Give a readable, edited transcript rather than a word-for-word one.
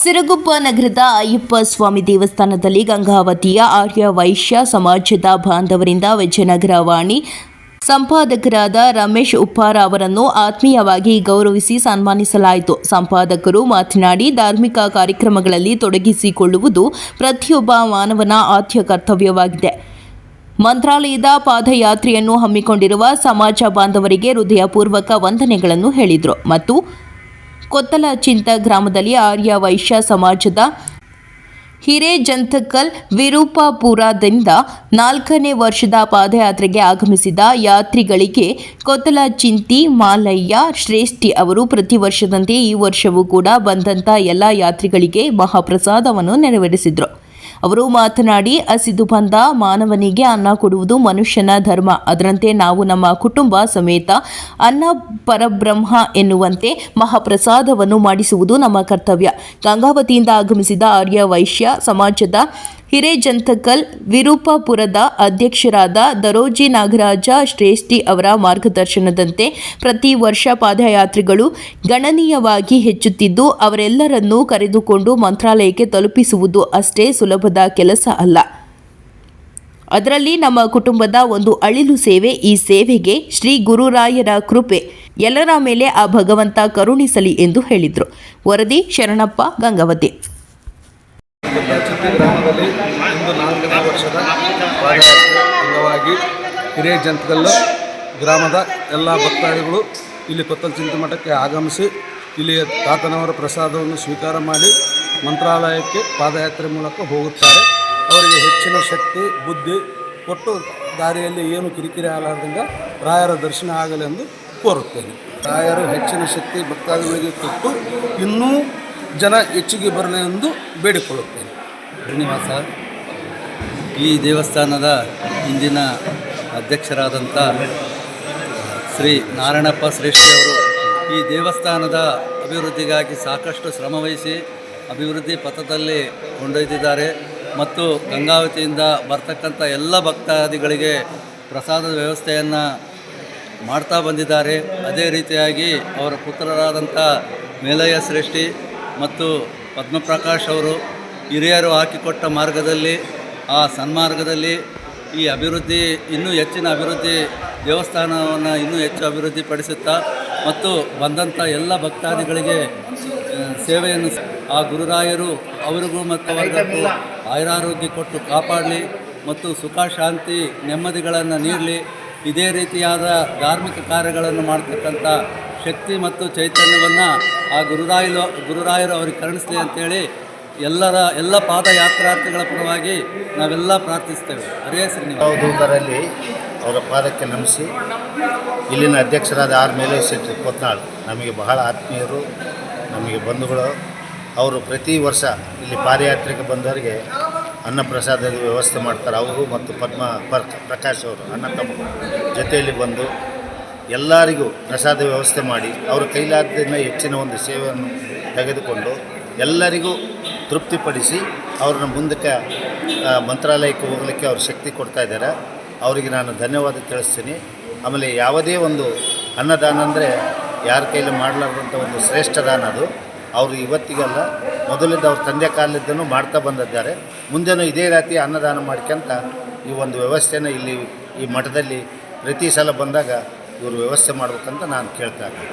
ಸಿರುಗುಪ್ಪ ನಗರದ ಅಯ್ಯಪ್ಪ ಸ್ವಾಮಿ ದೇವಸ್ಥಾನದಲ್ಲಿ ಗಂಗಾವತಿಯ ಆರ್ಯ ವೈಶ್ಯ ಸಮಾಜದ ಬಾಂಧವರಿಂದ ವಿಜಯನಗರ ವಾಣಿ ಸಂಪಾದಕರಾದ ರಮೇಶ್ ಉಪ್ಪಾರ ಅವರನ್ನು ಆತ್ಮೀಯವಾಗಿ ಗೌರವಿಸಿ ಸನ್ಮಾನಿಸಲಾಯಿತು. ಸಂಪಾದಕರು ಮಾತನಾಡಿ, ಧಾರ್ಮಿಕ ಕಾರ್ಯಕ್ರಮಗಳಲ್ಲಿ ತೊಡಗಿಸಿಕೊಳ್ಳುವುದು ಪ್ರತಿಯೊಬ್ಬ ಮಾನವನ ಆದ್ಯ ಕರ್ತವ್ಯವಾಗಿದೆ. ಮಂತ್ರಾಲಯದ ಪಾದಯಾತ್ರೆಯನ್ನು ಹಮ್ಮಿಕೊಂಡಿರುವ ಸಮಾಜ ಬಾಂಧವರಿಗೆ ಹೃದಯಪೂರ್ವಕ ವಂದನೆಗಳನ್ನು ಹೇಳಿದರು ಮತ್ತು ಕೊತ್ತಲಚಿಂತ ಗ್ರಾಮದಲ್ಲಿ ಆರ್ಯ ವೈಶ್ಯ ಸಮಾಜದ ಹಿರೇಜಂತಕಲ್ ವಿರೂಪಾಪುರದಿಂದ 4ನೇ ವರ್ಷದ ಪಾದಯಾತ್ರೆಗೆ ಆಗಮಿಸಿದ ಯಾತ್ರಿಗಳಿಗೆ ಕೊತ್ತಲಚಿಂತಿ ಮಾಲಯ್ಯ ಶ್ರೇಷ್ಠಿ ಅವರು ಪ್ರತಿ ವರ್ಷದಂತೆ ಈ ವರ್ಷವೂ ಕೂಡ ಬಂದಂಥ ಎಲ್ಲ ಯಾತ್ರಿಗಳಿಗೆ ಮಹಾಪ್ರಸಾದವನ್ನು ನೆರವೇರಿಸಿದರು. ಅವರು ಮಾತನಾಡಿ, ಹಸಿದು ಬಂದ ಮಾನವನಿಗೆ ಅನ್ನ ಕೊಡುವುದು ಮನುಷ್ಯನ ಧರ್ಮ. ಅದರಂತೆ ನಾವು ನಮ್ಮ ಕುಟುಂಬ ಸಮೇತ ಅನ್ನ ಪರಬ್ರಹ್ಮ ಎನ್ನುವಂತೆ ಮಹಾಪ್ರಸಾದವನ್ನು ಮಾಡಿಸುವುದು ನಮ್ಮ ಕರ್ತವ್ಯ. ಗಂಗಾವತಿಯಿಂದ ಆಗಮಿಸಿದ ಆರ್ಯ ವೈಶ್ಯ ಸಮಾಜದ ಹಿರೇಜಂತಕಲ್ ವಿರೂಪಾಪುರದ ಅಧ್ಯಕ್ಷರಾದ ದರೋಜಿ ನಾಗರಾಜ ಶ್ರೇಷ್ಠಿ ಅವರ ಮಾರ್ಗದರ್ಶನದಂತೆ ಪ್ರತಿ ವರ್ಷ ಪಾದಯಾತ್ರಿಗಳು ಗಣನೀಯವಾಗಿ ಹೆಚ್ಚುತ್ತಿದ್ದು, ಅವರೆಲ್ಲರನ್ನೂ ಕರೆದುಕೊಂಡು ಮಂತ್ರಾಲಯಕ್ಕೆ ತಲುಪಿಸುವುದು ಅಷ್ಟೇ ಸುಲಭದ ಕೆಲಸ ಅಲ್ಲ. ಅದರಲ್ಲಿ ನಮ್ಮ ಕುಟುಂಬದ ಒಂದು ಅಳಿಲು ಸೇವೆ. ಈ ಸೇವೆಗೆ ಶ್ರೀ ಗುರುರಾಯರ ಕೃಪೆ ಎಲ್ಲರ ಮೇಲೆ ಆ ಭಗವಂತ ಕರುಣಿಸಲಿ ಎಂದು ಹೇಳಿದರು. ವರದಿ ಶರಣಪ್ಪ, ಗಂಗಾವತಿ. ಕೊತ್ತಲಚಿಂತಿ ಗ್ರಾಮದಲ್ಲಿ ಇಂದು 4ನೇ ವರ್ಷದ ಪಾದಯಾತ್ರೆ ಅಂಗವಾಗಿ ಹಿರೇಜಂತಕಲ್ ಗ್ರಾಮದ ಎಲ್ಲ ಭಕ್ತಾದಿಗಳು ಇಲ್ಲಿ ಕೊತ್ತಲಚಿಂತಿ ಮಠಕ್ಕೆ ಆಗಮಿಸಿ ಇಲ್ಲಿ ತಾತನವರ ಪ್ರಸಾದವನ್ನು ಸ್ವೀಕಾರ ಮಾಡಿ ಮಂತ್ರಾಲಯಕ್ಕೆ ಪಾದಯಾತ್ರೆ ಮೂಲಕ ಹೋಗುತ್ತಾರೆ. ಅವರಿಗೆ ಹೆಚ್ಚಿನ ಶಕ್ತಿ ಬುದ್ಧಿ ಕೊಟ್ಟು ದಾರಿಯಲ್ಲಿ ಏನು ಕಿರಿಕಿರಿ ಆಗಲಾರ್ದಂಗೆ ರಾಯರ ದರ್ಶನ ಆಗಲೆಂದು ಕೋರುತ್ತೇನೆ. ರಾಯರು ಹೆಚ್ಚಿನ ಶಕ್ತಿ ಭಕ್ತಾದಿಗಳಿಗೆ ಕೊಟ್ಟು ಇನ್ನೂ ಜನ ಹೆಚ್ಚಿಗೆ ಬರಲಿ ಎಂದು ಬೇಡಿಕೊಳ್ಳುತ್ತೇನೆ. ಶ್ರೀನಿವಾಸ, ಈ ದೇವಸ್ಥಾನದ ಇಂದಿನ ಅಧ್ಯಕ್ಷರಾದಂಥ ಶ್ರೀ ನಾರಾಯಣಪ್ಪ ಶ್ರೇಷ್ಠಿಯವರು ಈ ದೇವಸ್ಥಾನದ ಅಭಿವೃದ್ಧಿಗಾಗಿ ಸಾಕಷ್ಟು ಶ್ರಮವಹಿಸಿ ಅಭಿವೃದ್ಧಿ ಪಥದಲ್ಲಿ ಕೊಂಡೊಯ್ದಿದ್ದಾರೆ ಮತ್ತು ಗಂಗಾವತಿಯಿಂದ ಬರ್ತಕ್ಕಂಥ ಎಲ್ಲ ಭಕ್ತಾದಿಗಳಿಗೆ ಪ್ರಸಾದದ ವ್ಯವಸ್ಥೆಯನ್ನು ಮಾಡ್ತಾ ಬಂದಿದ್ದಾರೆ. ಅದೇ ರೀತಿಯಾಗಿ ಅವರ ಪುತ್ರರಾದಂಥ ಮೇಲಯ್ಯ ಶ್ರೇಷ್ಠಿ ಮತ್ತು ಪದ್ಮಪ್ರಕಾಶ್ ಅವರು ಹಿರಿಯರು ಹಾಕಿಕೊಟ್ಟ ಮಾರ್ಗದಲ್ಲಿ, ಆ ಸನ್ಮಾರ್ಗದಲ್ಲಿ ಈ ಅಭಿವೃದ್ಧಿ ಇನ್ನೂ ಹೆಚ್ಚಿನ ಅಭಿವೃದ್ಧಿ, ದೇವಸ್ಥಾನವನ್ನು ಇನ್ನೂ ಹೆಚ್ಚು ಅಭಿವೃದ್ಧಿಪಡಿಸುತ್ತಾ ಮತ್ತು ಬಂದಂಥ ಎಲ್ಲ ಭಕ್ತಾದಿಗಳಿಗೆ ಸೇವೆಯನ್ನು ಆ ಗುರುರಾಯರು ಅವರಿಗೂ ಮತ್ತು ವರ್ಗಕ್ಕೂ ಆಯುರಾರೋಗ್ಯ ಕೊಟ್ಟು ಕಾಪಾಡಲಿ ಮತ್ತು ಸುಖ ಶಾಂತಿ ನೆಮ್ಮದಿಗಳನ್ನು ನೀಡಲಿ. ಇದೇ ರೀತಿಯಾದ ಧಾರ್ಮಿಕ ಕಾರ್ಯಗಳನ್ನು ಮಾಡ್ತಕ್ಕಂಥ ಶಕ್ತಿ ಮತ್ತು ಚೈತನ್ಯವನ್ನು ಆ ಗುರುರಾಯರು ಅವರಿಗೆ ಕರುಣಿಸಲಿ ಅಂತೇಳಿ ಎಲ್ಲ ಪಾದಯಾತ್ರಾರ್ಥಿಗಳ ಪರವಾಗಿ ನಾವೆಲ್ಲ ಪ್ರಾರ್ಥಿಸ್ತೇವೆ. ಹರೇ ಶ್ರೀನಿವಾಸ. ದೂತರಲ್ಲಿ ಅವರ ಪಾದಕ್ಕೆ ನಮಿಸಿ ಇಲ್ಲಿನ ಅಧ್ಯಕ್ಷರಾದ ಆರ್ ಮೇಲಯ್ಯ ಶೆಟ್ಟಿ ಕೊತ್ನಾಳ್ ನಮಗೆ ಬಹಳ ಆತ್ಮೀಯರು, ನಮಗೆ ಬಂಧುಗಳು. ಅವರು ಪ್ರತಿ ವರ್ಷ ಇಲ್ಲಿ ಪಾದಯಾತ್ರೆಗೆ ಬಂದವರಿಗೆ ಅನ್ನಪ್ರಸಾದದ ವ್ಯವಸ್ಥೆ ಮಾಡ್ತಾರೆ. ಅವರು ಮತ್ತು ಪ್ರಕಾಶ್ ಅವರು ಅಣ್ಣ ತಮ್ಮ ಜೊತೆಯಲ್ಲಿ ಬಂದು ಎಲ್ಲರಿಗೂ ಪ್ರಸಾದ ವ್ಯವಸ್ಥೆ ಮಾಡಿ ಅವರ ಕೈಲಾದ್ದನ್ನು ಹೆಚ್ಚಿನ ಒಂದು ಸೇವೆಯನ್ನು ತೆಗೆದುಕೊಂಡು ಎಲ್ಲರಿಗೂ ತೃಪ್ತಿಪಡಿಸಿ ಅವ್ರನ್ನ ಮುಂದಕ್ಕೆ ಮಂತ್ರಾಲಯಕ್ಕೆ ಹೋಗಲಿಕ್ಕೆ ಅವ್ರು ಶಕ್ತಿ ಕೊಡ್ತಾಯಿದ್ದಾರೆ. ಅವರಿಗೆ ನಾನು ಧನ್ಯವಾದ ತಿಳಿಸ್ತೀನಿ. ಆಮೇಲೆ ಯಾವುದೇ ಒಂದು ಅನ್ನದಾನ ಅಂದರೆ ಯಾರ ಕೈಲಿ ಮಾಡಲಾರ್ದಂಥ ಒಂದು ಶ್ರೇಷ್ಠ ದಾನ ಅದು. ಅವರು ಇವತ್ತಿಗಲ್ಲ, ಮೊದಲಿದ್ದ ಅವ್ರ ತಂದೆ ಕಾಲದನ್ನು ಮಾಡ್ತಾ ಬಂದಿದ್ದಾರೆ. ಮುಂದೆನೂ ಇದೇ ರೀತಿ ಅನ್ನದಾನ ಮಾಡ್ಕೊಂತ ಈ ಒಂದು ವ್ಯವಸ್ಥೆನ ಇಲ್ಲಿ ಈ ಮಠದಲ್ಲಿ ಪ್ರತಿ ಸಲ ಬಂದಾಗ ಇವರು ವ್ಯವಸ್ಥೆ ಮಾಡಬೇಕಂತ ನಾನು ಕೇಳ್ತಾ ಇದ್ದೀನಿ.